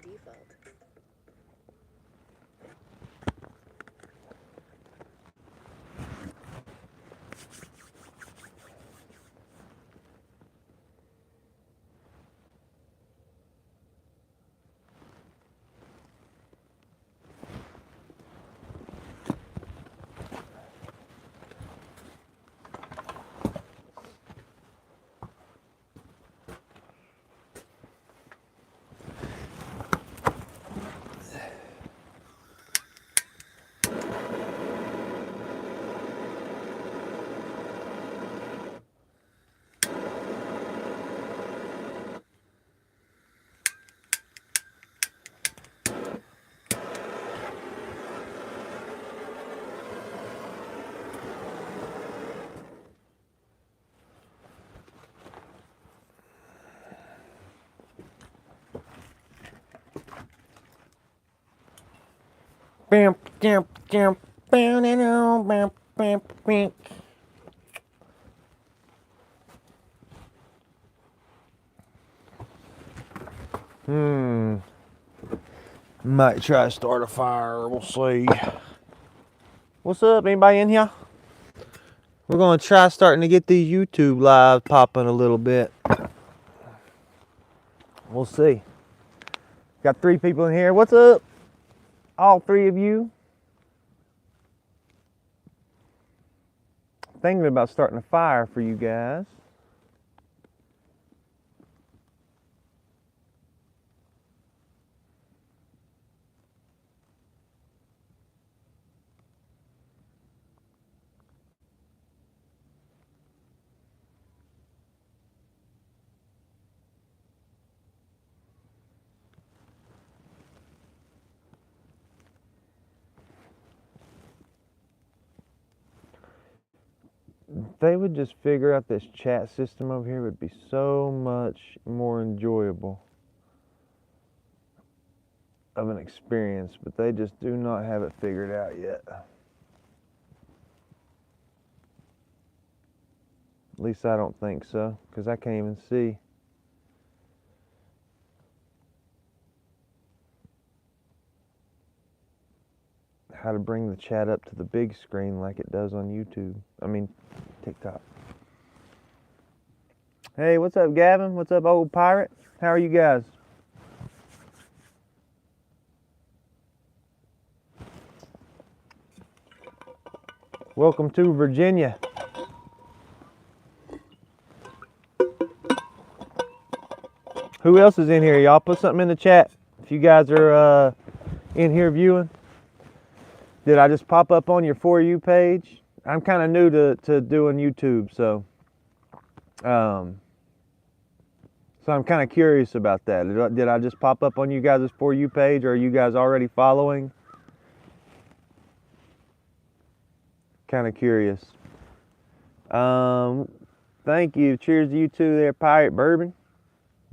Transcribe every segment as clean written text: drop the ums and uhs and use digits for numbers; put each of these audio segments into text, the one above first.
your default. Bam, bam, bam, bam, bam, bam, bam. Might try to start a fire. We'll see. What's up? Anybody in here? We're gonna try starting to get these YouTube live popping a little bit. We'll see. Got 3 people in here. What's up? All 3 of you. Thinking about starting a fire for you guys. If they would just figure out this chat system over here, it would be so much more enjoyable of an experience, but they just do not have it figured out yet. At least I don't think so, because I can't even see. How to bring the chat up to the big screen like it does on YouTube. I mean, TikTok. Hey, what's up, Gavin? What's up, old pirate? How are you guys? Welcome to Virginia. Who else is in here? Y'all put something in the chat if you guys are in here viewing. Did I just pop up on your For You page? I'm kind of new to doing YouTube, so I'm kind of curious about that. Did I just pop up on you guys' For You page, or are you guys already following? Kind of curious. Thank you. Cheers to you too there, Pirate Bourbon.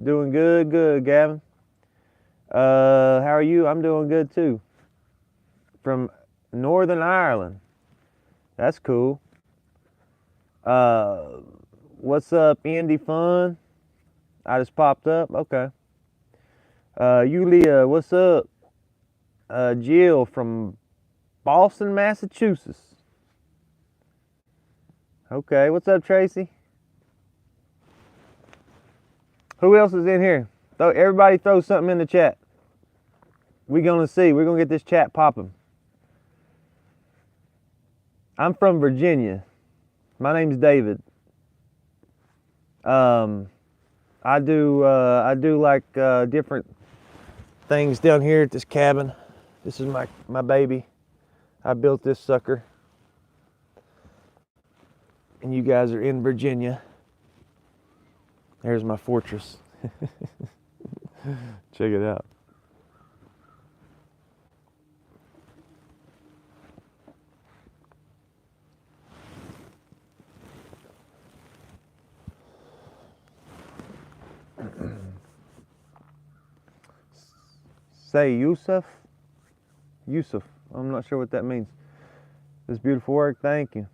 Doing good, Gavin. How are you? I'm doing good too. From Northern Ireland. That's cool. What's up, Indy Fun? I just popped up. Okay. Yulia, what's up? Jill from Boston, Massachusetts. Okay. What's up, Tracy? Who else is in here? Everybody throw something in the chat. We're gonna see. We're gonna get this chat popping. I'm from Virginia. My name's David. I do like different things down here at this cabin. This is my baby. I built this sucker. And you guys are in Virginia. There's my fortress. Check it out. Say Yusuf. I'm not sure what that means. This beautiful work, thank you.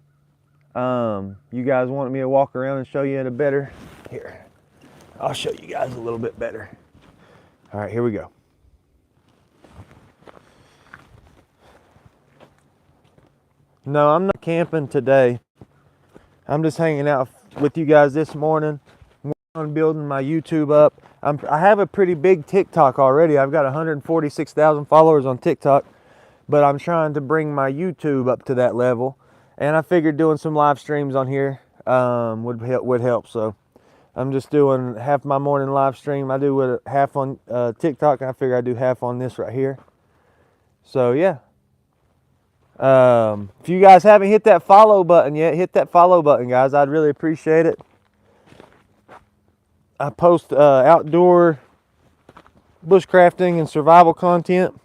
You guys wanted me to walk around and show you in a here. I'll show you guys a little bit better. All right, here we go. No, I'm not camping today. I'm just hanging out with you guys this morning. I'm on building my YouTube up. I have a pretty big TikTok already. I've got 146,000 followers on TikTok, but I'm trying to bring my YouTube up to that level. And I figured doing some live streams on here would help. So I'm just doing half my morning live stream. I do half on TikTok. I figure I do half on this right here. So yeah. If you guys haven't hit that follow button yet, hit that follow button, guys. I'd really appreciate it. I post outdoor bushcrafting and survival content.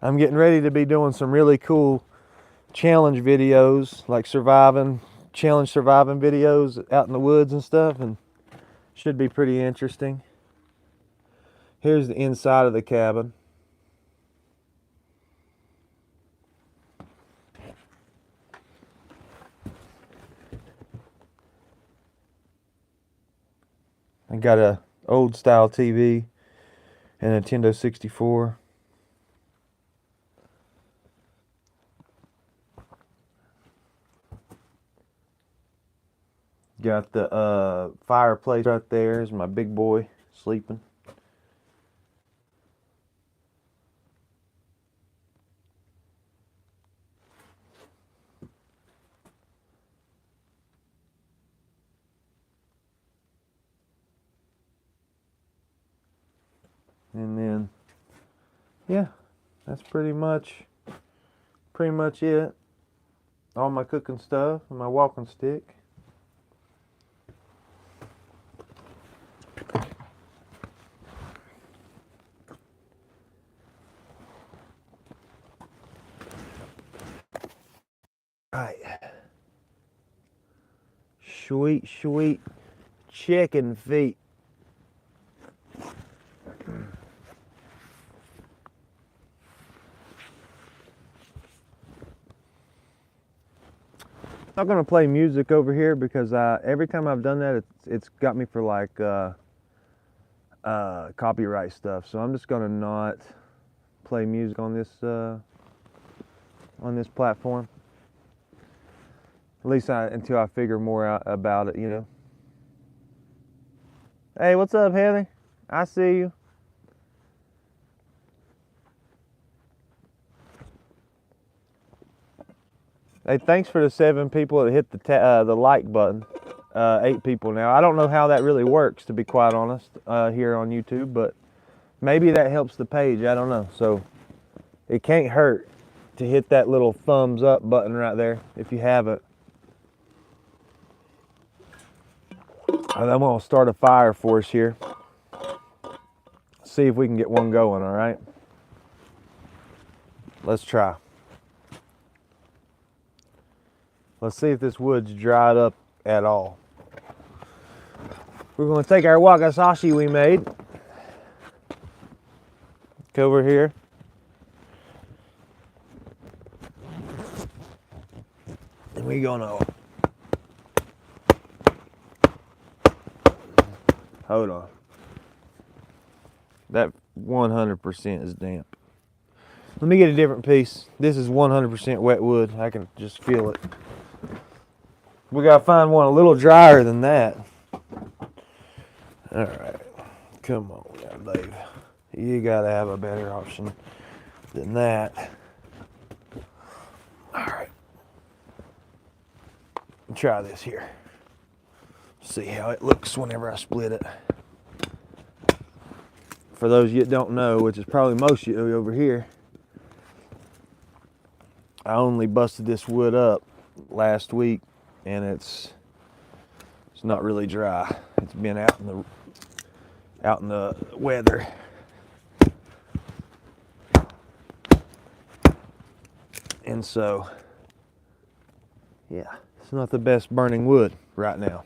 I'm getting ready to be doing some really cool challenge videos, like challenge surviving videos out in the woods and stuff, and should be pretty interesting. Here's the inside of the cabin. I got a old style TV and a Nintendo 64. Got the fireplace right there. Is my big boy sleeping. And then, yeah, that's pretty much it. All my cooking stuff and my walking stick. Right. Sweet, sweet chicken feet. I'm not gonna play music over here because every time I've done that, it's got me for like copyright stuff. So I'm just gonna not play music on this platform. At least until I figure more out about it, you know. Hey, what's up, Heather? I see you. Hey, thanks for the 7 people that hit the like button. 8 people now. I don't know how that really works, to be quite honest, here on YouTube, but maybe that helps the page. I don't know. So it can't hurt to hit that little thumbs up button right there if you haven't. And I'm gonna start a fire for us here. See if we can get one going. All right. Let's try. Let's see if this wood's dried up at all. We're going to take our wakasashi we made. Go over here. And we're going to... Hold on. That 100% is damp. Let me get a different piece. This is 100% wet wood. I can just feel it. We gotta find one a little drier than that. All right, come on now, Dave. You gotta have a better option than that. All right, try this here. See how it looks whenever I split it. For those of you that don't know, which is probably most of you over here, I only busted this wood up last week, and it's not really dry. It's been out in the weather. And so, yeah, it's not the best burning wood right now.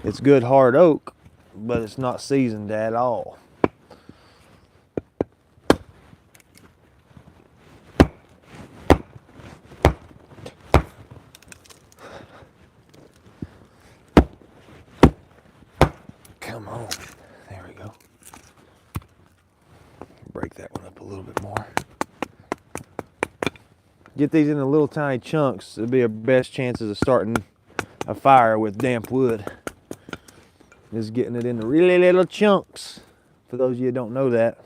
It's good hard oak, but it's not seasoned at all. Come on. There we go. Break that one up a little bit more. get these into little tiny chunks. It'll be our best chances of starting a fire with damp wood. Just getting it into really little chunks. For those of you who don't know that,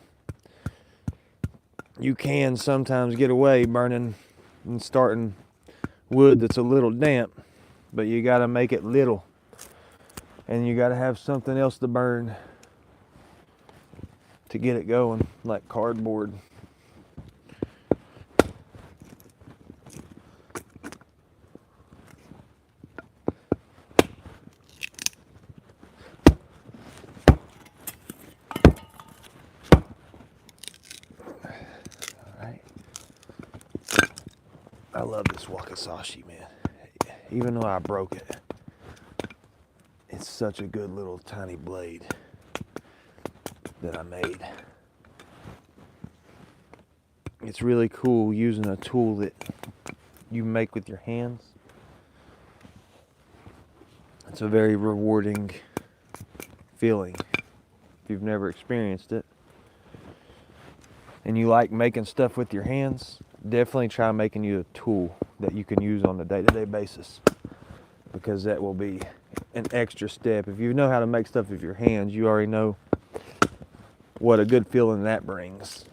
you can sometimes get away burning and starting wood that's a little damp, but you got to make it little, and you got to have something else to burn to get it going, like cardboard. I love this wakizashi, man. Even though I broke it, it's such a good little tiny blade that I made. It's really cool using a tool that you make with your hands. It's a very rewarding feeling if you've never experienced it. And you like making stuff with your hands, definitely try making you a tool that you can use on a day-to-day basis, because that will be an extra step. If you know how to make stuff with your hands, you already know what a good feeling that brings.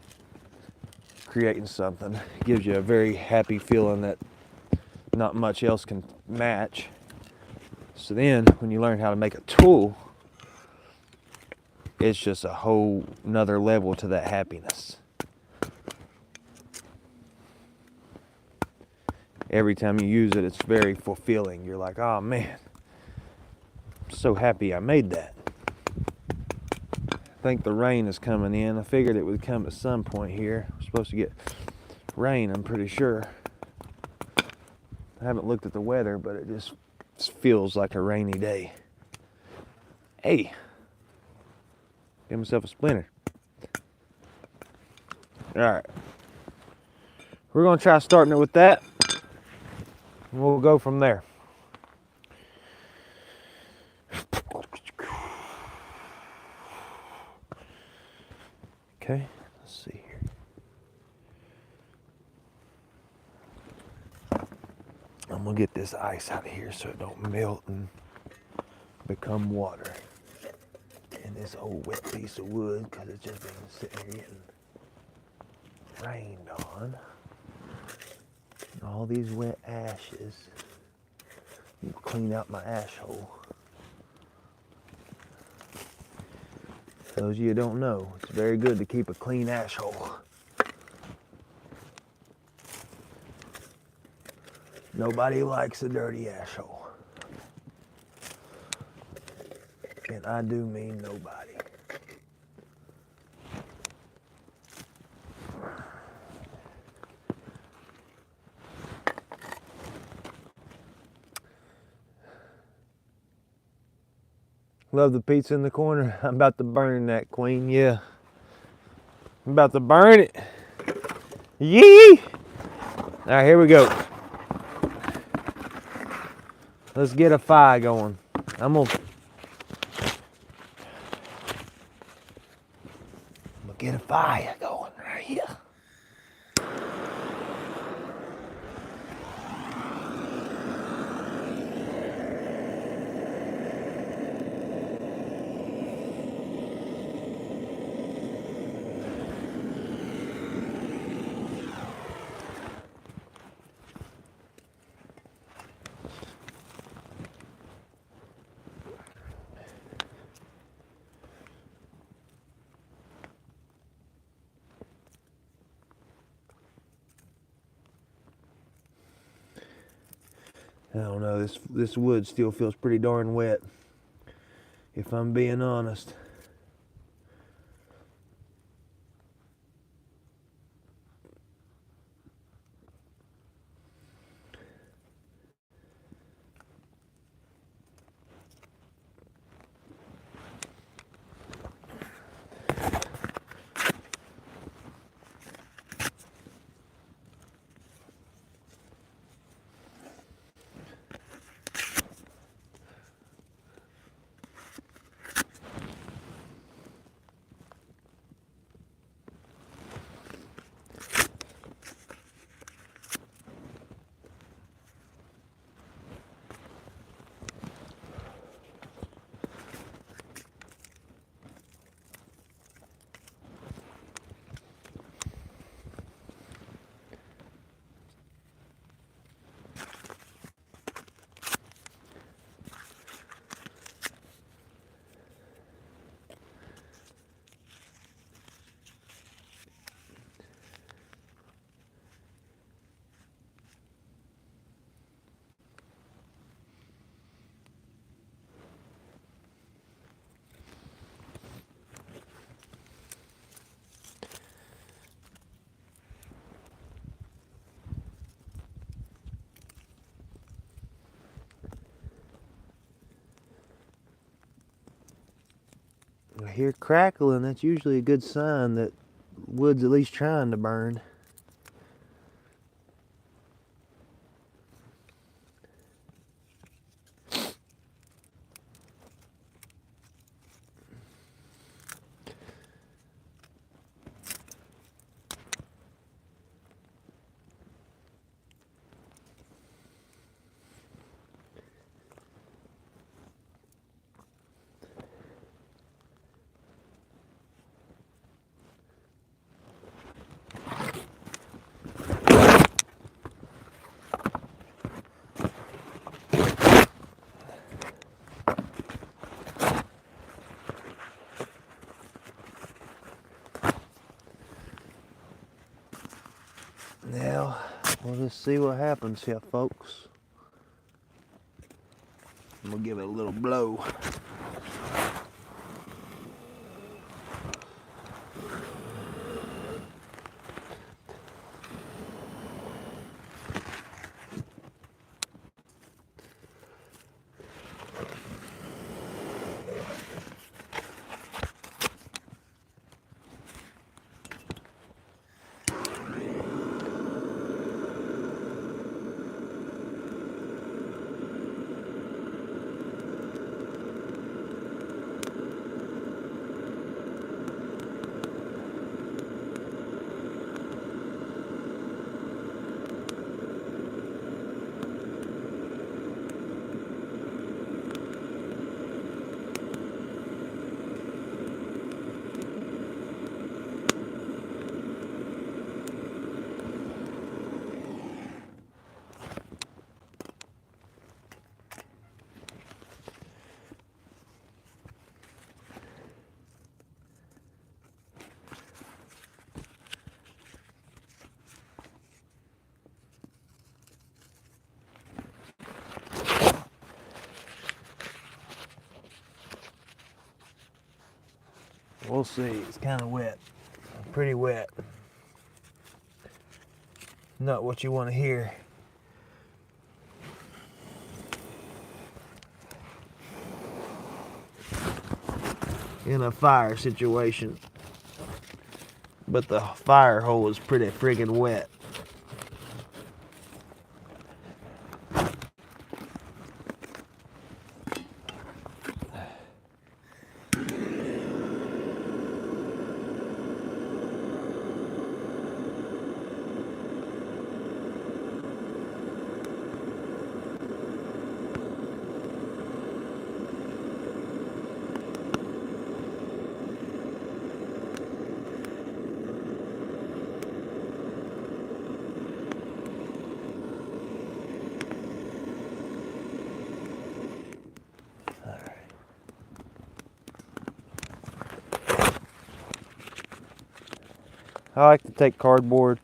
Creating something it gives you a very happy feeling that not much else can match. So then when you learn how to make a tool, it's just a whole nother level to that happiness. Every time you use it, it's very fulfilling. You're like, oh man, I'm so happy I made that. I think the rain is coming in. I figured it would come at some point here. We're supposed to get rain, I'm pretty sure. I haven't looked at the weather, but it just feels like a rainy day. Hey, give myself a splinter. All right, we're gonna try starting it with that. We'll go from there. Okay, let's see here. I'm gonna get this ice out of here so it don't melt and become water in this old wet piece of wood, because it's just been sitting here getting rained on. All these wet ashes. Clean out my ash hole. For those of you who don't know, it's very good to keep a clean ash hole. Nobody likes a dirty ash hole. And I do mean nobody. Love the pizza in the corner. I'm about to burn that, queen. Yeah. I'm about to burn it. Yee! All right, here we go. Let's get a fire going. I'm gonna get a fire going right here. I don't know, this wood still feels pretty darn wet, if I'm being honest. I hear crackling. That's usually a good sign that wood's at least trying to burn. Now, we'll just see what happens here, folks. I'm gonna give it a little blow. We'll see. It's kind of wet. Pretty wet. Not what you want to hear. In a fire situation. But the fire hole is pretty friggin' wet. I like to take cardboard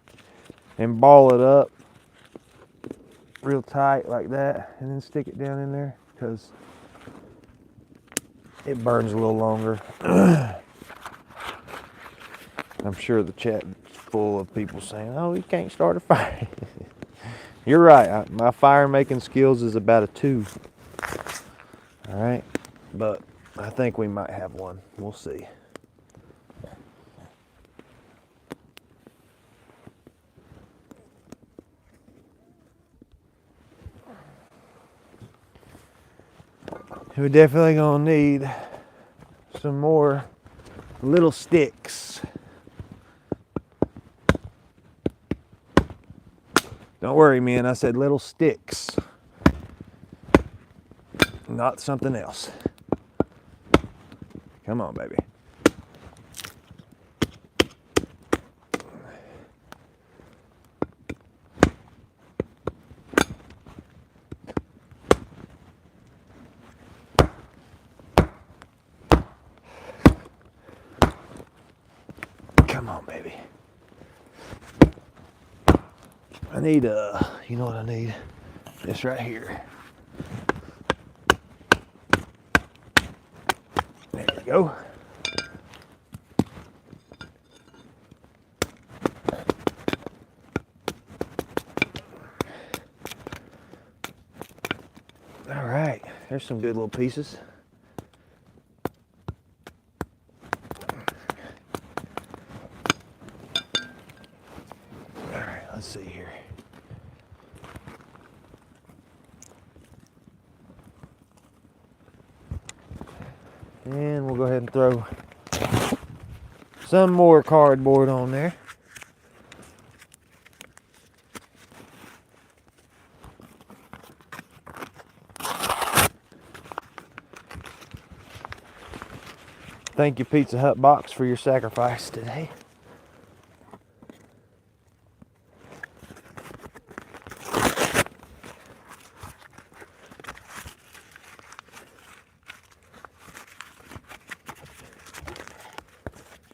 and ball it up real tight like that and then stick it down in there because it burns a little longer. I'm sure the chat is full of people saying, oh, you can't start a fire. You're right. My fire making skills is about a 2. All right. But I think we might have one. We'll see. We're definitely gonna need some more little sticks. Don't worry, man, I said little sticks, not something else. Come on, baby. Come on, baby. I need you know what I need? This right here. There we go. All right, there's some good little pieces. Let's see here. And we'll go ahead and throw some more cardboard on there. Thank you, Pizza Hut box, for your sacrifice today.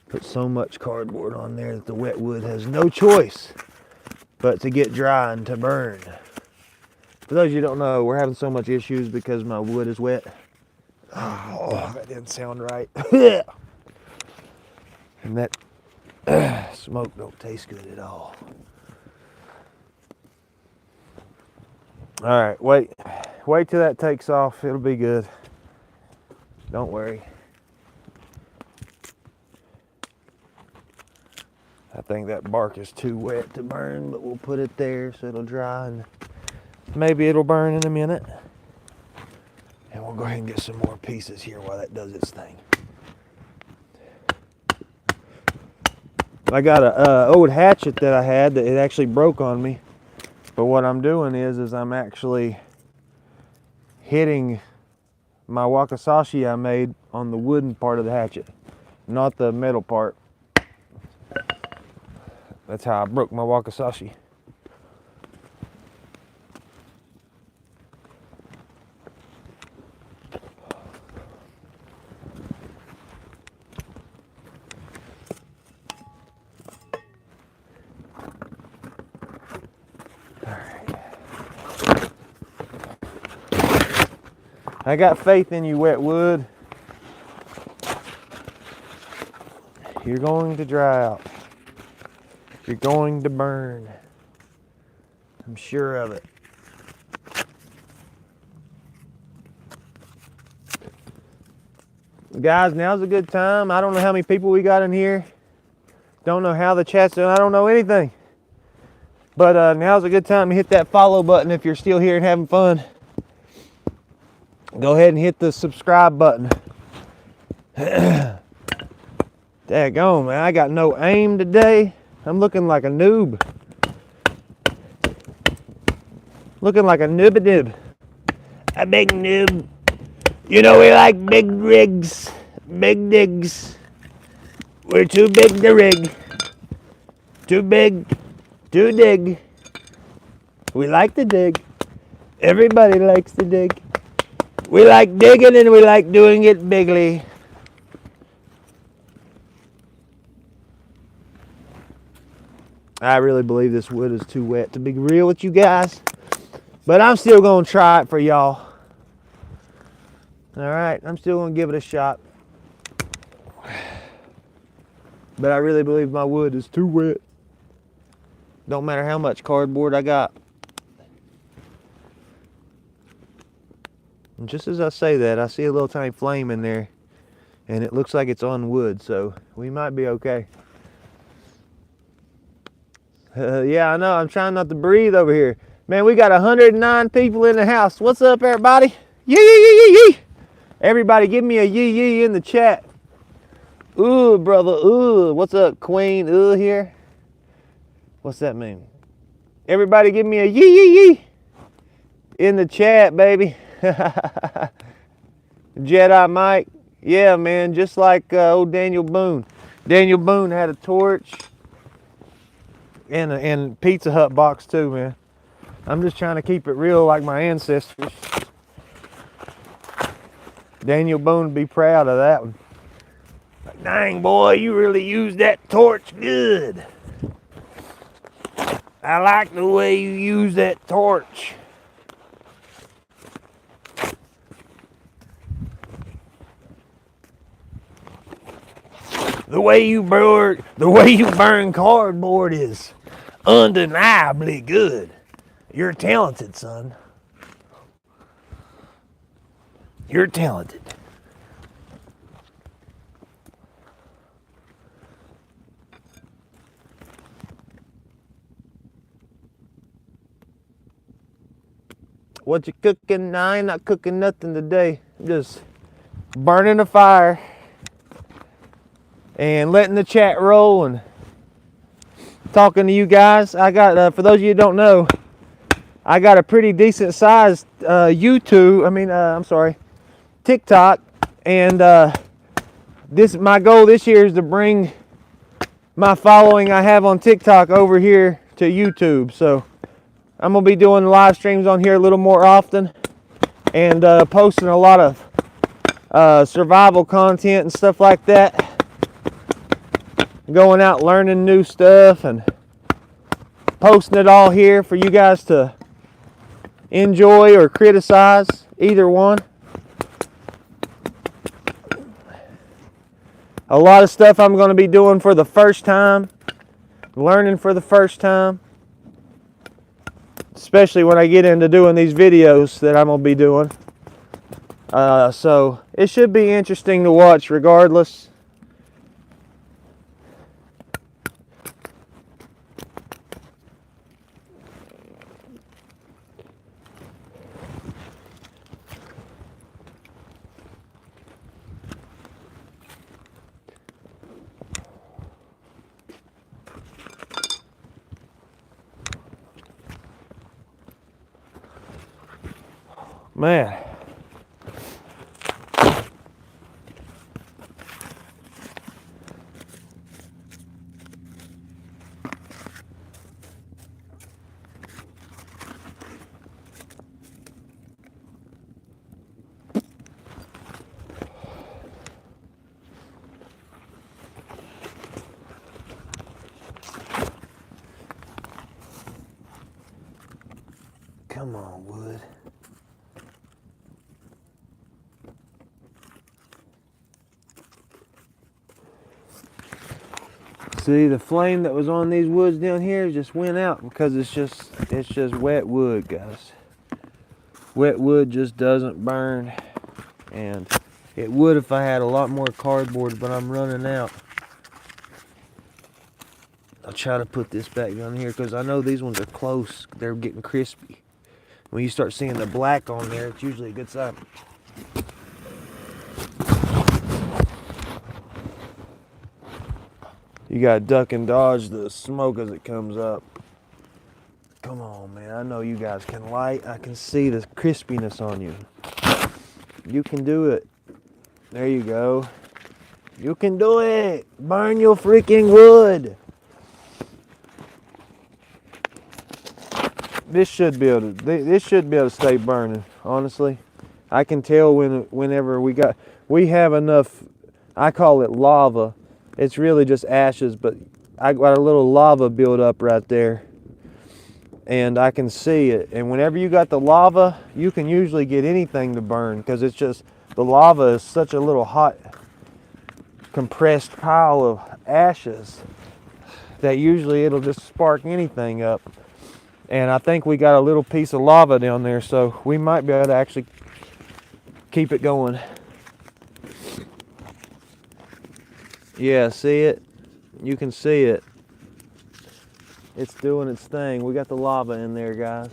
Put so much cardboard on there that the wet wood has no choice but to get dry and to burn. For those of you who don't know, we're having so much issues because my wood is wet. Oh, that didn't sound right. And that smoke don't taste good at all. All right, wait till that takes off. It'll be good. Don't worry. I think that bark is too wet to burn, but we'll put it there so it'll dry and maybe it'll burn in a minute. And we'll go ahead and get some more pieces here while that does its thing. I got a old hatchet that I had that it actually broke on me. But what I'm doing is I'm actually hitting my wakizashi I made on the wooden part of the hatchet, not the metal part. That's how I broke my wakizashi. I got faith in you, wet wood. You're going to dry out. You're going to burn. I'm sure of it. Guys, now's a good time. I don't know how many people we got in here. Don't know how the chat's doing. I don't know anything. But now's a good time to hit that follow button if you're still here and having fun. Go ahead and hit the subscribe button. Daggone, man. I got no aim today. I'm looking like a noob. Looking like a noob-a-doob. A big noob. You know we like big rigs. Big digs. We're too big to rig. Too big to dig. We like to dig. Everybody likes to dig. We like digging and we like doing it bigly. I really believe this wood is too wet to be real with you guys. But I'm still going to try it for y'all. Alright, I'm still going to give it a shot. But I really believe my wood is too wet. Don't matter how much cardboard I got. And just as I say that, I see a little tiny flame in there. And it looks like it's on wood, so we might be okay. Yeah, I know. I'm trying not to breathe over here. Man, we got 109 people in the house. What's up, everybody? Yee, yee, yee, yee, yee. Everybody give me a yee, yee in the chat. Ooh, brother. Ooh. What's up, Queen? Ooh, here. What's that mean? Everybody give me a yee, yee, yee in the chat, baby. Jedi Mike. Yeah, man. Just like old Daniel Boone. Daniel Boone had a torch. And Pizza Hut box too, man. I'm just trying to keep it real like my ancestors. Daniel Boone would be proud of that one. Like, dang, boy, you really used that torch good. I like the way you use that torch. The way you burn cardboard is undeniably good. You're talented, son. You're talented. What you cooking? Nah, I ain't not cooking nothing today. Just burning a fire and letting the chat roll and talking to you guys. I got, for those of you who don't know, I got a pretty decent sized TikTok, and my goal this year is to bring my following I have on TikTok over here to YouTube. So I'm gonna be doing live streams on here a little more often, and posting a lot of survival content and stuff like that. Going out learning new stuff and posting it all here for you guys to enjoy or criticize, either one. A lot of stuff I'm going to be doing for the first time, learning for the first time, especially when I get into doing these videos that I'm going to be doing. So it should be interesting to watch regardless. Man. Come on, wood. See, the flame that was on these woods down here just went out because it's just wet wood, guys. Wet wood just doesn't burn, and it would if I had a lot more cardboard, but I'm running out. I'll try to put this back down here because I know these ones are close. They're getting crispy. When you start seeing the black on there, it's usually a good sign. You gotta duck and dodge the smoke as it comes up. Come on, man. I know you guys can light. I can see the crispiness on you. You can do it. There you go. You can do it. Burn your freaking wood. This should be able to stay burning. Honestly, I can tell whenever we have enough. I call it lava. It's really just ashes, but I got a little lava build up right there, and I can see it. And whenever you got the lava, you can usually get anything to burn because it's just the lava is such a little hot, compressed pile of ashes that usually it'll just spark anything up. And I think we got a little piece of lava down there, so we might be able to actually keep it going. Yeah, see it? You can see it. It's doing its thing. We got the lava in there, guys.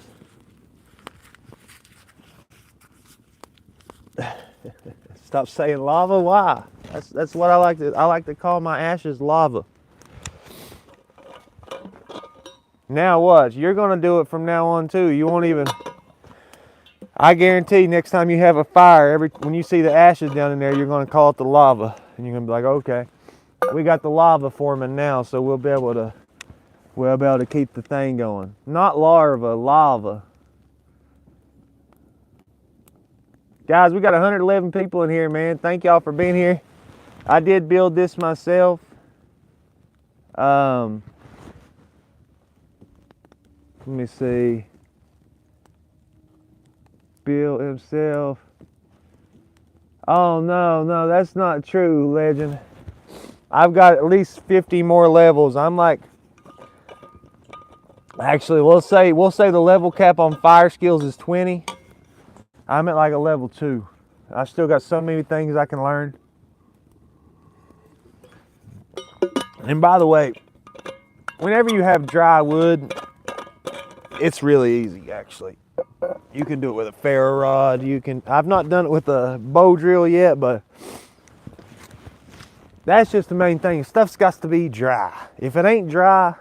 Stop saying lava. Why? That's what I like to call my ashes lava. Now watch, you're gonna do it from now on too. You won't even. I guarantee next time you have a fire, when you see the ashes down in there, you're gonna call it the lava, and you're gonna be like, okay, we got the lava forming now, so we'll be able to keep the thing going. Not larva, lava. Guys, we got 111 people in here, man. Thank y'all for being here. I did build this myself. Let me see. Bill himself. Oh, no, that's not true, legend. I've got at least 50 more levels. I'm like, actually, we'll say the level cap on fire skills is 20. I'm at like a level 2. I still got so many things I can learn. And by the way, whenever you have dry wood, it's really easy, actually. You can do it with a ferro rod. I've not done it with a bow drill yet, but that's just the main thing. Stuff's got to be dry. If it ain't dry,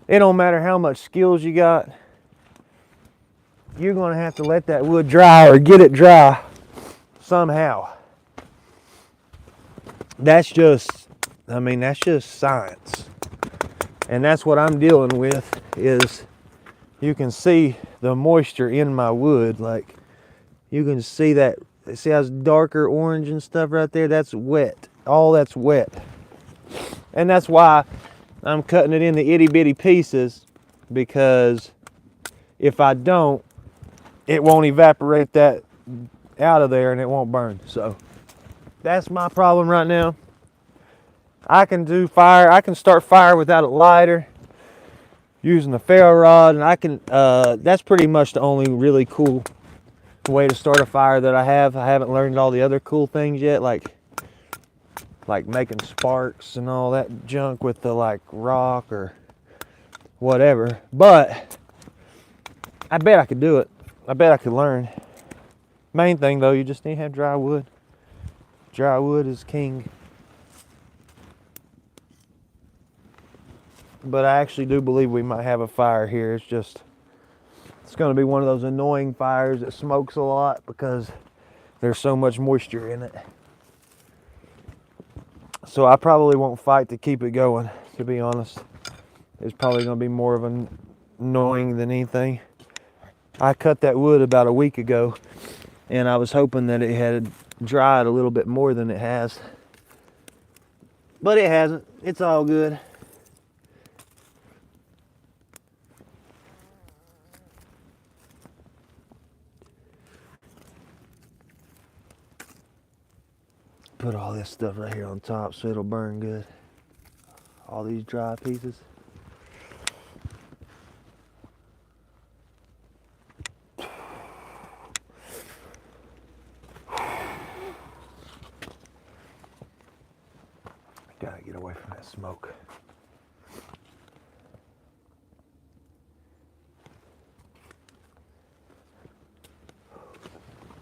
it don't matter how much skills you got. You're gonna have to let that wood dry or get it dry somehow. That's just science. And that's what I'm dealing with is you can see the moisture in my wood. Like you can see that, see how it's darker orange and stuff right there? That's wet. All that's wet. And that's why I'm cutting it into itty bitty pieces, because if I don't, it won't evaporate that out of there and it won't burn. So that's my problem right now. I can do fire. I can start fire without a lighter using the ferro rod, and I can. That's pretty much the only really cool way to start a fire that I have. I haven't learned all the other cool things yet, like making sparks and all that junk with the like rock or whatever. But I bet I could do it. I bet I could learn. Main thing though, you just need to have dry wood. Dry wood is king. But I actually do believe we might have a fire here. It's going to be one of those annoying fires that smokes a lot because there's so much moisture in it. So I probably won't fight to keep it going, to be honest. It's probably going to be more of an annoying than anything. I cut that wood about a week ago, and I was hoping that it had dried a little bit more than it has. But it hasn't. It's all good. Put all this stuff right here on top so it'll burn good. All these dry pieces. Gotta get away from that smoke.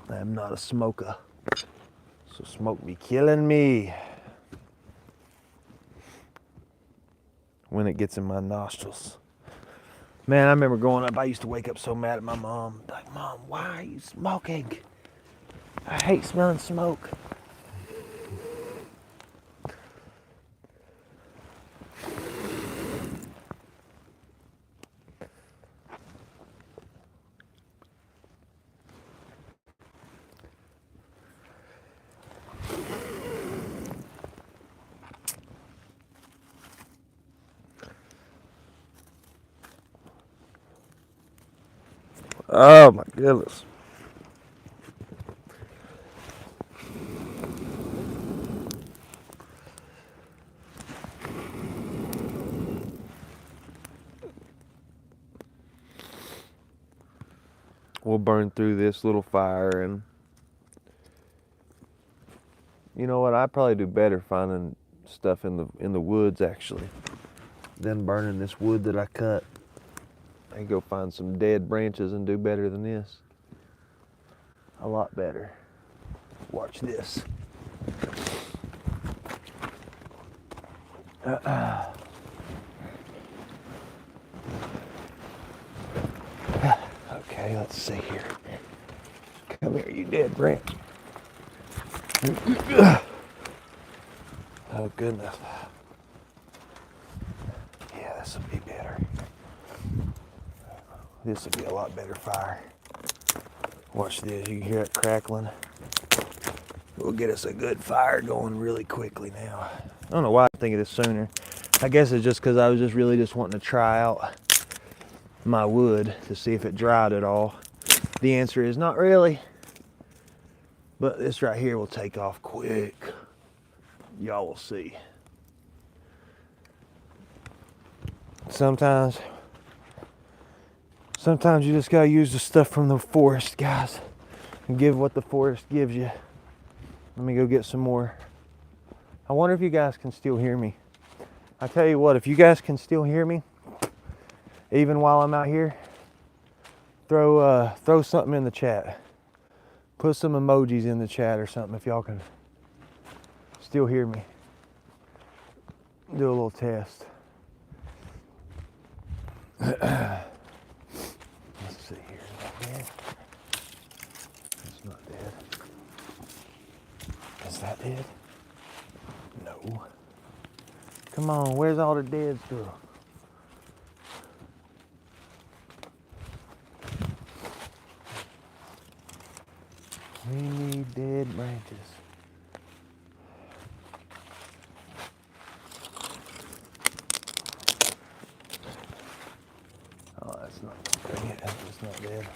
I'm not a smoker. So smoke be killing me when it gets in my nostrils. Man, I remember growing up, I used to wake up so mad at my mom. Like, Mom, why are you smoking? I hate smelling smoke. Oh my goodness. We'll burn through this little fire, and you know what? I'd probably do better finding stuff in the woods actually than burning this wood that I cut. I can go find some dead branches and do better than this. A lot better. Watch this. Okay, let's see here. Come here, you dead branch. Oh goodness. Yeah, this will be better. This will be a lot better fire. Watch this, you can hear it crackling. We'll get us a good fire going really quickly now. I don't know why I didn't think of this sooner. I guess it's just because I was just really wanting to try out my wood to see if it dried at all. The answer is not really. But this right here will take off quick. Y'all will see. Sometimes you just gotta use the stuff from the forest, guys, and give what the forest gives you. Let me go get some more. I wonder if you guys can still hear me. I tell you what, if you guys can still hear me, even while I'm out here, throw something in the chat. Put some emojis in the chat or something if y'all can still hear me. Do a little test. Let's see here. Is that dead? It's not dead. Is that dead? No. Come on, where's all the dead stuff? We need dead branches. Oh, that's not dead. That's not dead.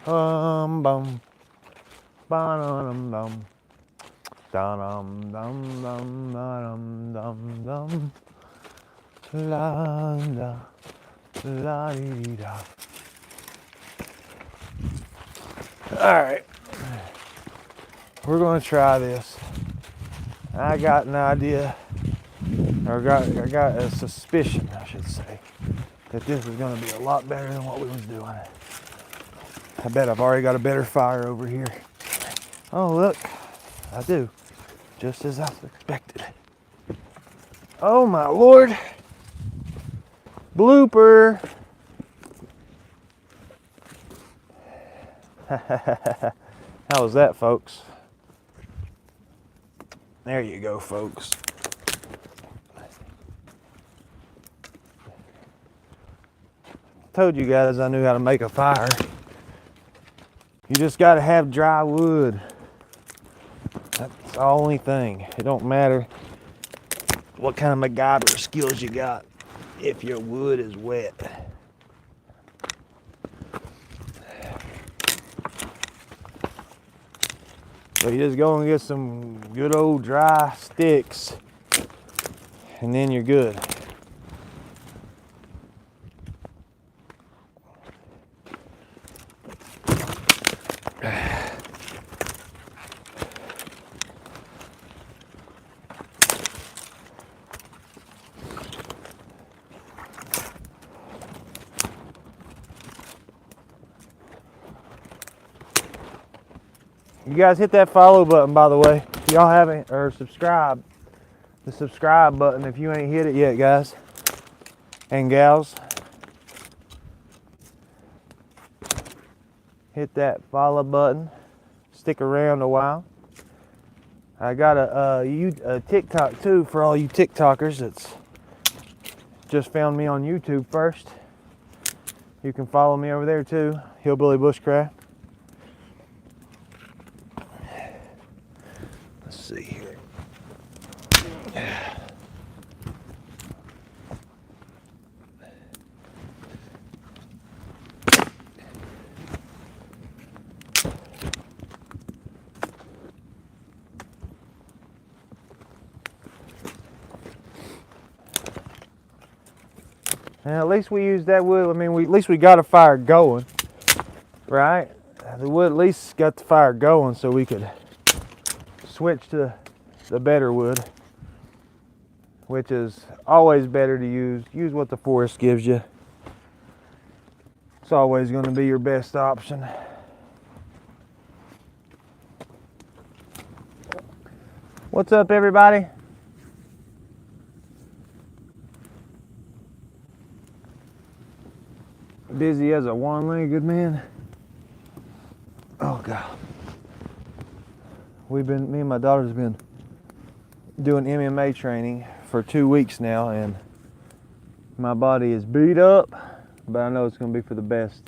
Bum bum dum dum dum dum dum dum dum dum la la la dee da. All right, we're gonna try this. I got an idea, or I got a suspicion, I should say, that this is gonna be a lot better than what we was doing. I bet I've already got a better fire over here. Oh, look, I do. Just as I expected. Oh, my Lord. Blooper. How was that, folks? There you go, folks. Told you guys I knew how to make a fire. You just got to have dry wood. That's the only thing. It don't matter what kind of MacGyver skills you got if your wood is wet. So you just go and get some good old dry sticks, and then you're good. You guys hit that follow button, by the way. If y'all haven't, or subscribe. The subscribe button if you ain't hit it yet, guys and gals. Hit that follow button. Stick around a while. I got a TikTok too for all you TikTokers that's just found me on YouTube first. You can follow me over there too, HillBillyBushCraft. Let's see here. Now, at least we used that wood. I mean, at least we got a fire going, right? The wood at least got the fire going so we could switch to the better wood, which is always better to use. Use what the forest gives you. It's always going to be your best option. What's up, everybody? Busy as a one-legged man. Oh God. Me and my daughter's been doing MMA training for 2 weeks now, and my body is beat up, but I know it's gonna be for the best.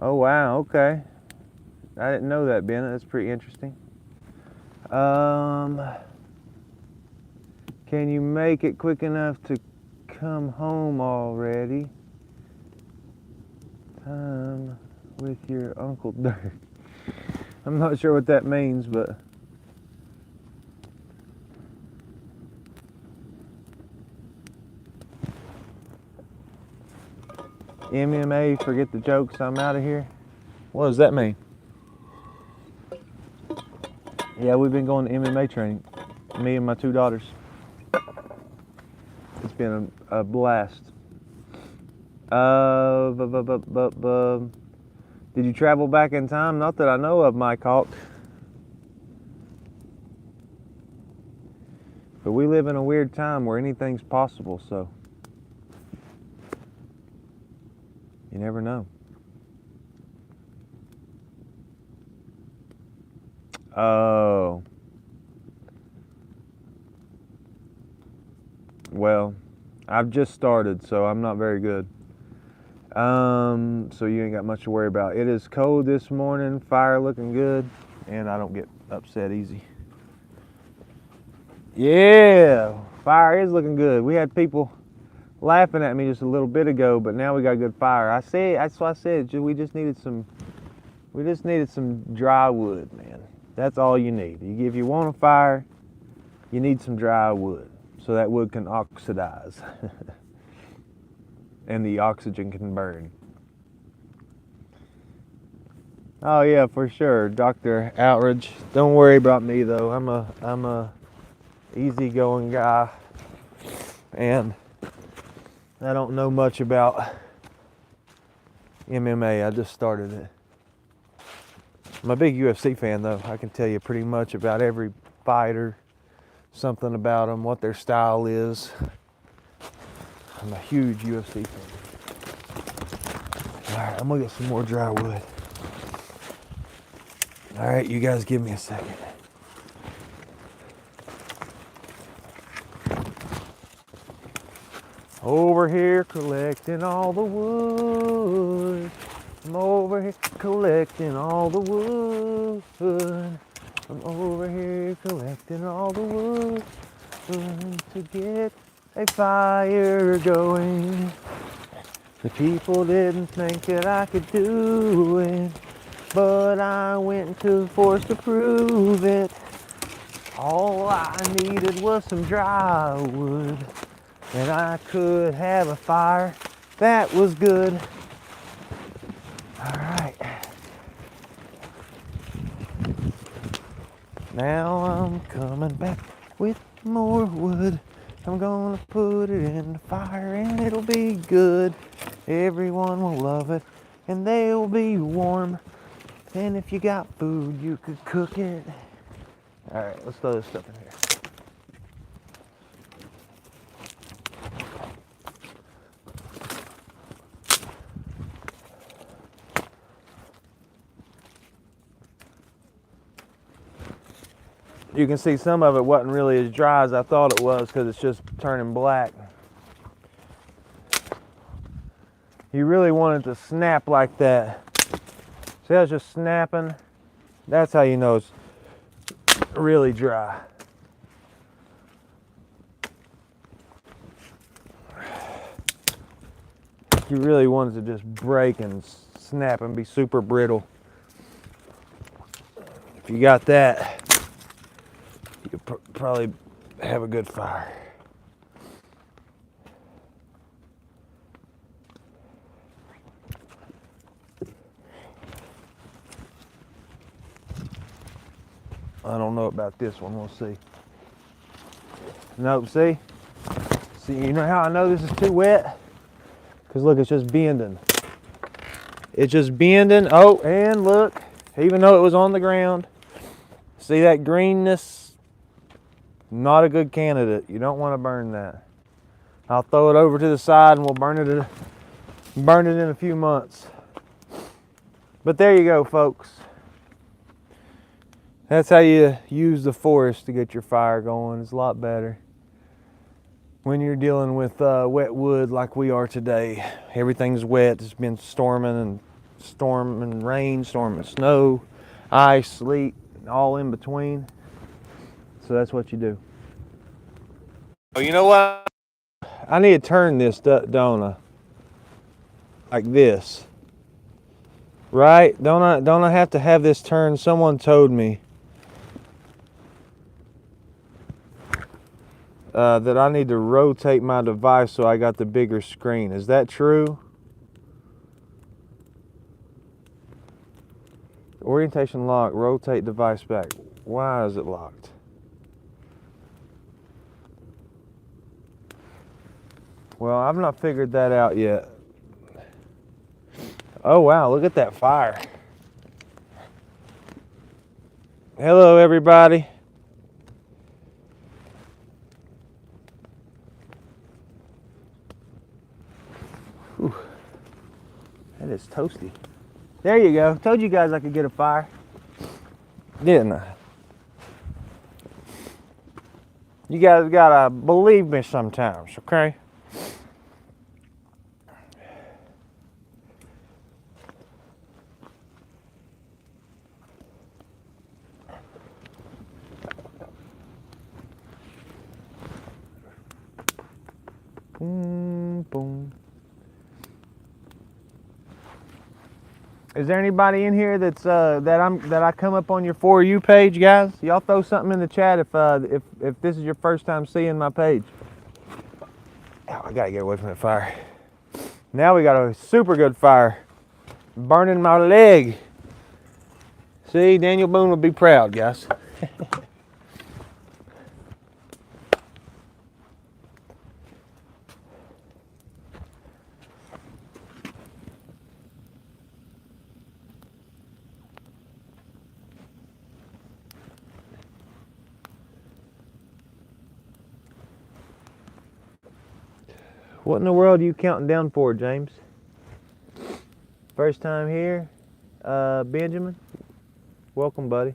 Oh wow, okay. I didn't know that, Ben. That's pretty interesting. Can you make it quick enough to come home already? Time with your Uncle Dirk. I'm not sure what that means, but MMA, forget the jokes, I'm out of here. What does that mean? Yeah, we've been going to MMA training, me and my 2 daughters. It's been a blast. Did you travel back in time? Not that I know of, Mike Hawk. But we live in a weird time where anything's possible, so you never know. Oh. Well, I've just started, so I'm not very good. So you ain't got much to worry about. It is cold this morning, fire looking good, and I don't get upset easy. Yeah, fire is looking good. We had people laughing at me just a little bit ago, but now we got good fire. That's what I said. We just needed some dry wood, man. That's all you need. If you want a fire, you need some dry wood so that wood can oxidize and the oxygen can burn. Oh yeah, for sure, Dr. Outridge. Don't worry about me though. I'm a easygoing guy, and I don't know much about MMA. I just started it. I'm a big UFC fan though. I can tell you pretty much about every fighter, something about them, what their style is. I'm a huge UFC fan. All right, I'm gonna get some more dry wood. All right, you guys give me a second. Over here collecting all the wood. I'm over here collecting all the wood. I'm over here collecting all the wood to get a fire going. The people didn't think that I could do it, but I went to the forest to prove it. All I needed was some dry wood, and I could have a fire that was good. All right. Now I'm coming back with more wood. I'm gonna put it in the fire and it'll be good. Everyone will love it and they'll be warm. And if you got food, you could cook it. All right, let's throw this stuff in here. You can see some of it wasn't really as dry as I thought it was because it's just turning black. You really want it to snap like that. See how it's just snapping? That's how you know it's really dry. You really want it to just break and snap and be super brittle. If you got that, you could probably have a good fire. I don't know about this one, we'll see. Nope, see? See, you know how I know this is too wet? Because look, it's just bending. It's just bending. Oh, and look, even though it was on the ground, see that greenness? Not a good candidate. You don't want to burn that. I'll throw it over to the side and we'll burn it in a few months. But there you go, folks. That's how you use the forest to get your fire going. It's a lot better when you're dealing with wet wood like we are today. Everything's wet. It's been storming and rain, storm and snow, ice, sleet, all in between. So that's what you do. Oh, you know what? I need to turn this, don't I? Like this. Right? Don't I have to have this turned? Someone told me that I need to rotate my device so I got the bigger screen. Is that true? Orientation lock, rotate device back. Why is it locked? Well, I've not figured that out yet. Oh wow, look at that fire. Hello everybody. Whew. That is toasty. There you go. Told you guys I could get a fire. Didn't I? You guys gotta believe me sometimes, okay? Boom, boom. Is there anybody in here that's that I come up on your For You page, guys? Y'all throw something in the chat if this is your first time seeing my page. Oh, I gotta get away from that fire. Now we got a super good fire burning my leg. See, Daniel Boone will be proud, guys. What in the world are you counting down for, James? First time here? Benjamin? Welcome, buddy.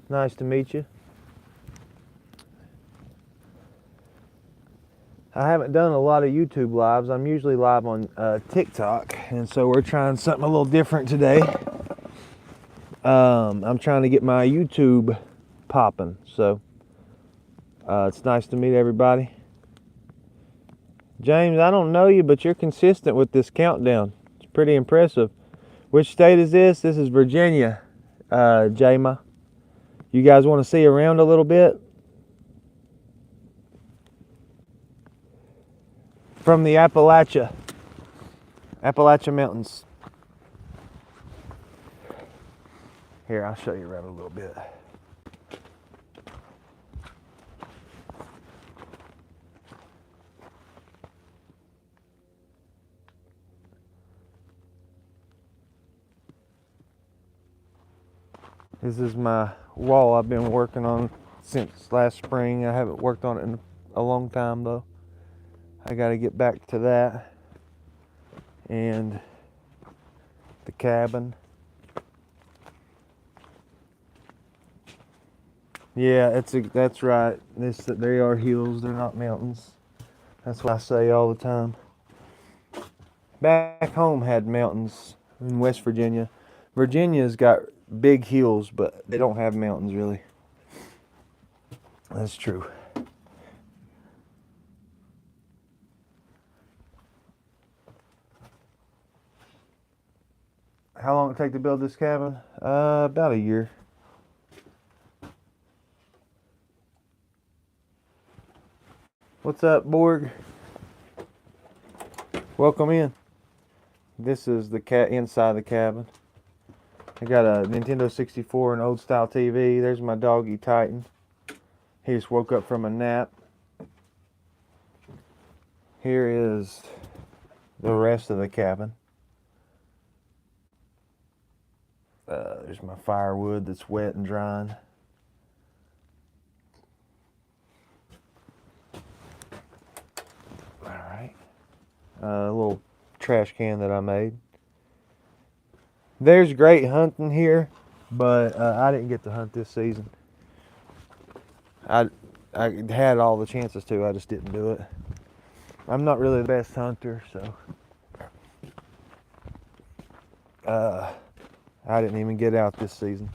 Nice to meet you. I haven't done a lot of YouTube lives. I'm usually live on TikTok, and so we're trying something a little different today. I'm trying to get my YouTube popping, so it's nice to meet everybody. James, I don't know you, but you're consistent with this countdown. It's pretty impressive. Which state is this? This is Virginia, Jama. You guys want to see around a little bit? From the Appalachia Mountains. Here, I'll show you around a little bit. This is my wall I've been working on since last spring. I haven't worked on it in a long time though. I got to get back to that. And the cabin. Yeah, that's right. They are hills, they're not mountains. That's what I say all the time. Back home had mountains in West Virginia. Virginia's got big hills, but they don't have mountains really. That's true. How long did it take to build this cabin? About a year. What's up, Borg? Welcome in. This is the inside the cabin. I got a Nintendo 64, an old style TV. There's my doggy Titan. He just woke up from a nap. Here is the rest of the cabin. There's my firewood that's wet and drying. Alright. A little trash can that I made. There's great hunting here, but I didn't get to hunt this season. I had all the chances to, I just didn't do it. I'm not really the best hunter, so I didn't even get out this season.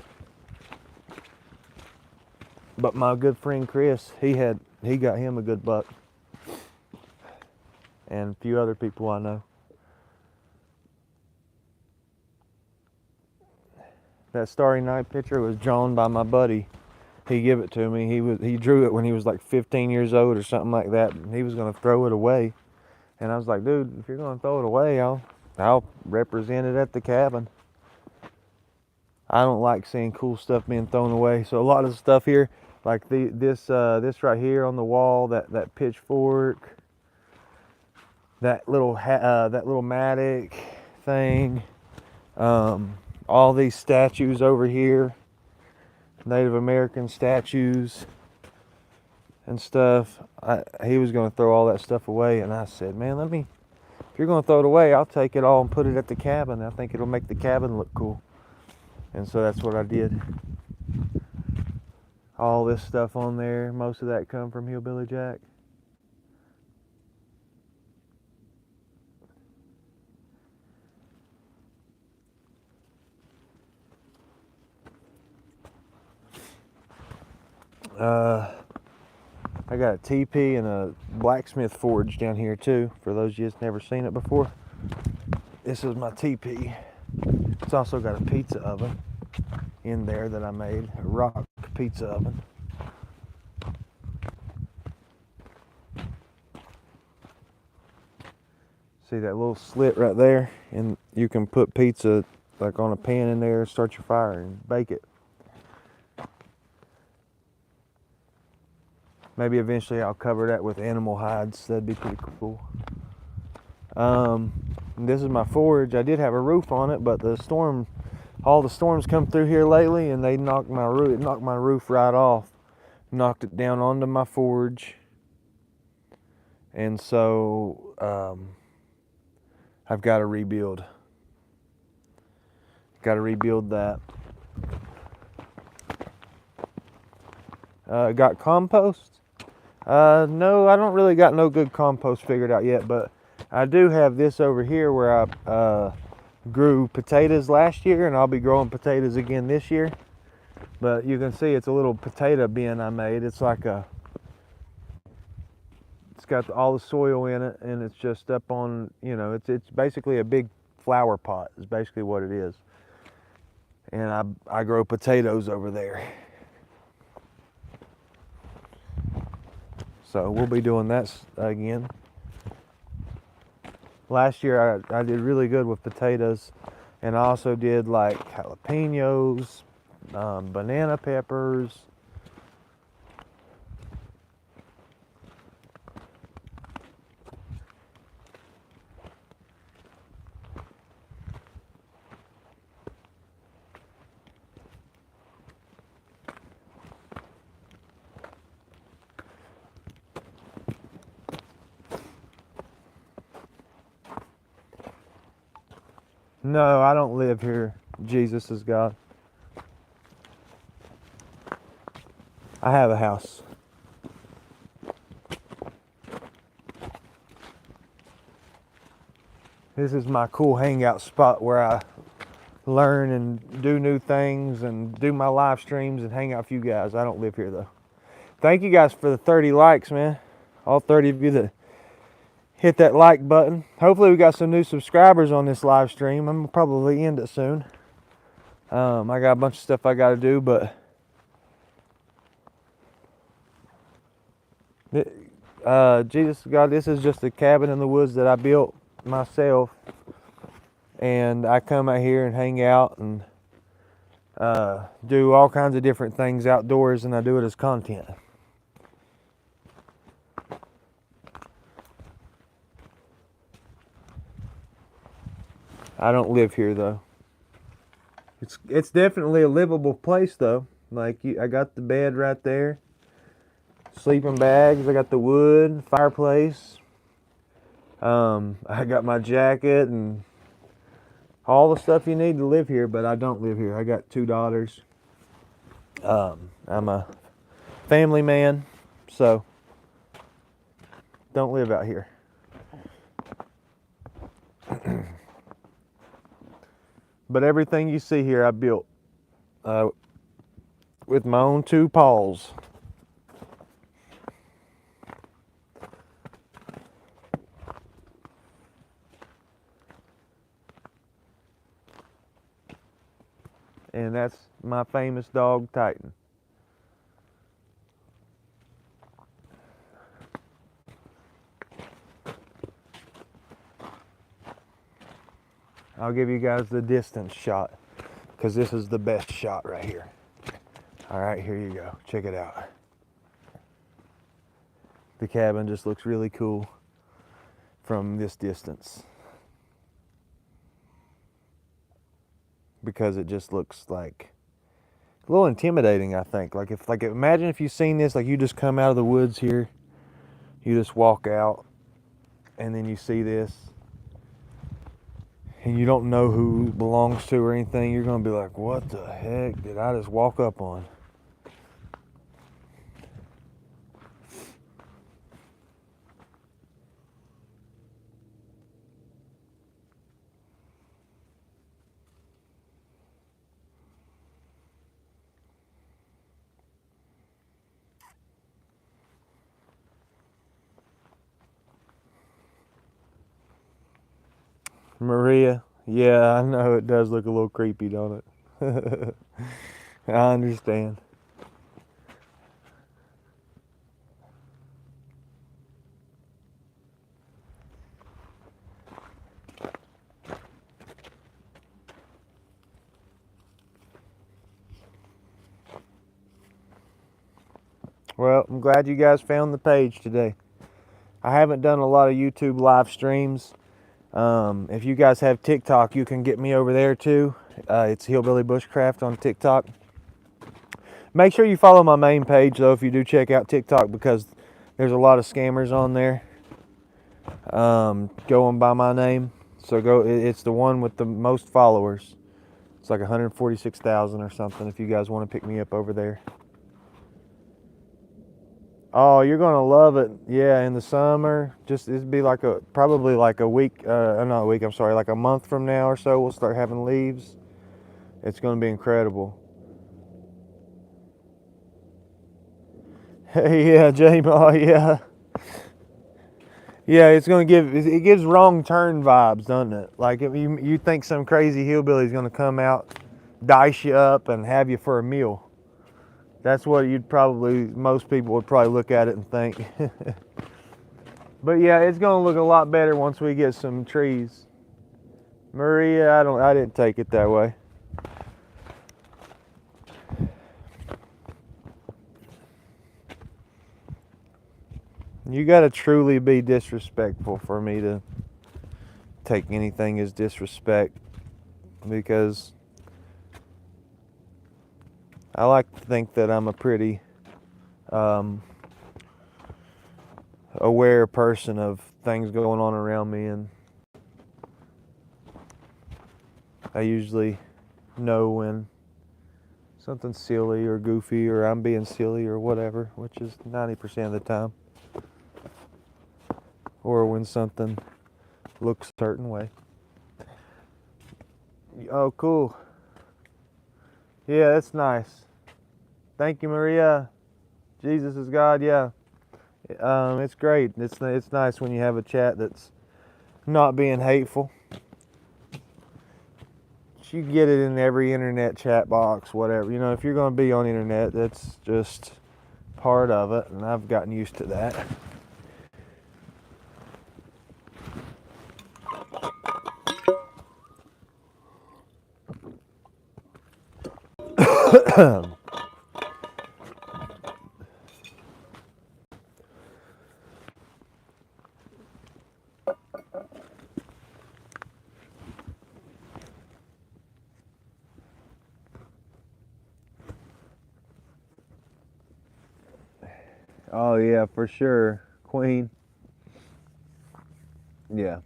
But my good friend Chris, he got him a good buck. And a few other people I know. That Starry Night picture was drawn by my buddy. He gave it to me. He drew it when he was like 15 years old or something like that. And he was gonna throw it away. And I was like, dude, if you're gonna throw it away, I'll represent it at the cabin. I don't like seeing cool stuff being thrown away. So a lot of the stuff here, like this right here on the wall, that pitchfork, that little mattock thing, all these statues over here, Native American statues and stuff. He was going to throw all that stuff away, and I said, man, if you're going to throw it away, I'll take it all and put it at the cabin. I think it'll make the cabin look cool. And so that's what I did. All this stuff on there, most of that come from Hillbilly Jack. I got a teepee and a blacksmith forge down here too, for those of you that's never seen it before. This is my teepee. It's also got a pizza oven in there that I made, a rock pizza oven. See that little slit right there? And you can put pizza like on a pan in there, start your fire and bake it. Maybe eventually I'll cover that with animal hides. That'd be pretty cool. This is my forge. I did have a roof on it, but all the storms come through here lately, and they knocked my roof right off. Knocked it down onto my forge. And so I've got to rebuild. Got to rebuild that. Got compost? No, I don't really got no good compost figured out yet, but I do have this over here where I grew potatoes last year, and I'll be growing potatoes again this year. But you can see it's a little potato bin I made. It's like it's got all the soil in it, and it's just up on, it's basically a big flower pot is basically what it is. And I grow potatoes over there. So we'll be doing that again. Last year I did really good with potatoes, and I also did like jalapenos, banana peppers. No, I don't live here. Jesus is God. I have a house. This is my cool hangout spot where I learn and do new things and do my live streams and hang out with you guys. I don't live here though. Thank you guys for the 30 likes, man. All 30 of you that hit that like button. Hopefully we got some new subscribers on this live stream. I'm gonna probably end it soon. I got a bunch of stuff I gotta do, but Jesus God, this is just a cabin in the woods that I built myself, and I come out here and hang out and do all kinds of different things outdoors, and I do it as content. I don't live here though. It's definitely a livable place though. Like I got the bed right there, sleeping bags. I got the wood fireplace. I got my jacket and all the stuff you need to live here. But I don't live here. I got 2 daughters. I'm a family man, so don't live out here. But everything you see here I built with my own 2 paws. And that's my famous dog, Titan. I'll give you guys the distance shot. because this is the best shot right here. All right, here you go. Check it out. The cabin just looks really cool from this distance, because it just looks like a little intimidating, I think. Like imagine if you've seen this, like you just come out of the woods here, you just walk out, and then you see this, and you don't know who it belongs to or anything. You're gonna be like, what the heck did I just walk up on? Maria, yeah, I know it does look a little creepy, don't it? I understand. Well, I'm glad you guys found the page today. I haven't done a lot of YouTube live streams. If you guys have TikTok, you can get me over there too. It's HillBillyBushCraft on TikTok. Make sure you follow my main page though if you do check out TikTok, because there's a lot of scammers on there going by my name. So it's the one with the most followers. It's like 146,000 or something if you guys want to pick me up over there. Oh, you're gonna love it. Yeah, in the summer, it'd be like probably like a week, not a week, I'm sorry, like a month from now or so, we'll start having leaves. It's gonna be incredible. Yeah, Jamie, oh yeah. Yeah, it gives wrong turn vibes, doesn't it? Like if you think some crazy hillbilly's gonna come out, dice you up, and have you for a meal. That's what most people would probably look at it and think. But yeah, it's gonna look a lot better once we get some trees. Maria, I didn't take it that way. You gotta truly be disrespectful for me to take anything as disrespect, because I like to think that I'm a pretty aware person of things going on around me, and I usually know when something's silly or goofy, or I'm being silly or whatever, which is 90% of the time, or when something looks a certain way. Oh, cool. Yeah, that's nice. Thank you, Maria. Jesus is God, yeah. It's great. It's nice when you have a chat that's not being hateful. You get it in every internet chat box, whatever. You know, if you're going to be on the internet, that's just part of it, and I've gotten used to that. Oh yeah, for sure, Queen. Yeah.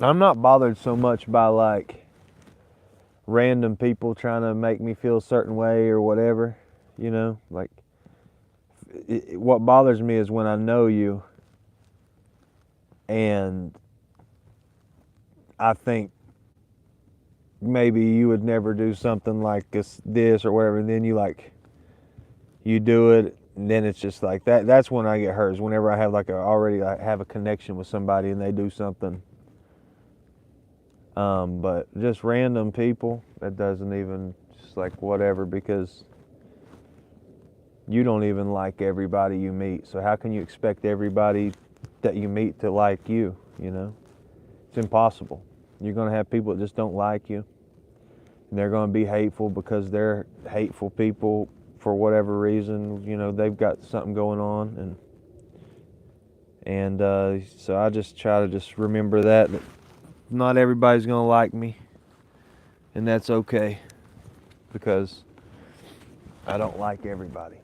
I'm not bothered so much by like random people trying to make me feel a certain way or whatever, you know, like what bothers me is when I know you and I think maybe you would never do something like this or whatever, and then you do it, and then it's just like that's when I get hurt, is whenever I have I have a connection with somebody and they do something. But just random people, that doesn't even, just like whatever, because You don't even like everybody you meet, so how can you expect everybody that you meet to like you, you know? It's impossible. You're going to have people that just don't like you. And they're going to be hateful because they're hateful people for whatever reason. You know, they've got something going on. And so I just try to just remember that not everybody's going to like me. And that's okay, because I don't like everybody.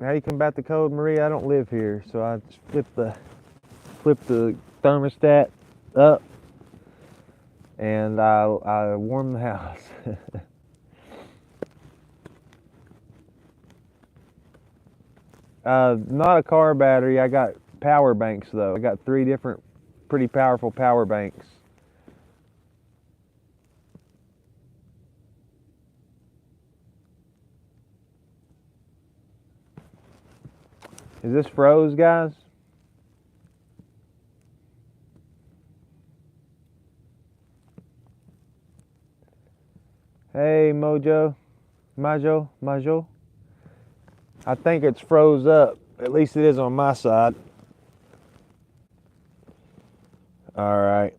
How you combat the cold, Marie? I don't live here, so I just flip the thermostat up, and I warm the house. Not a car battery. I got power banks though. I got 3 different pretty powerful power banks. Is this froze, guys? Hey, Majo. I think it's froze up. At least it is on my side. All right.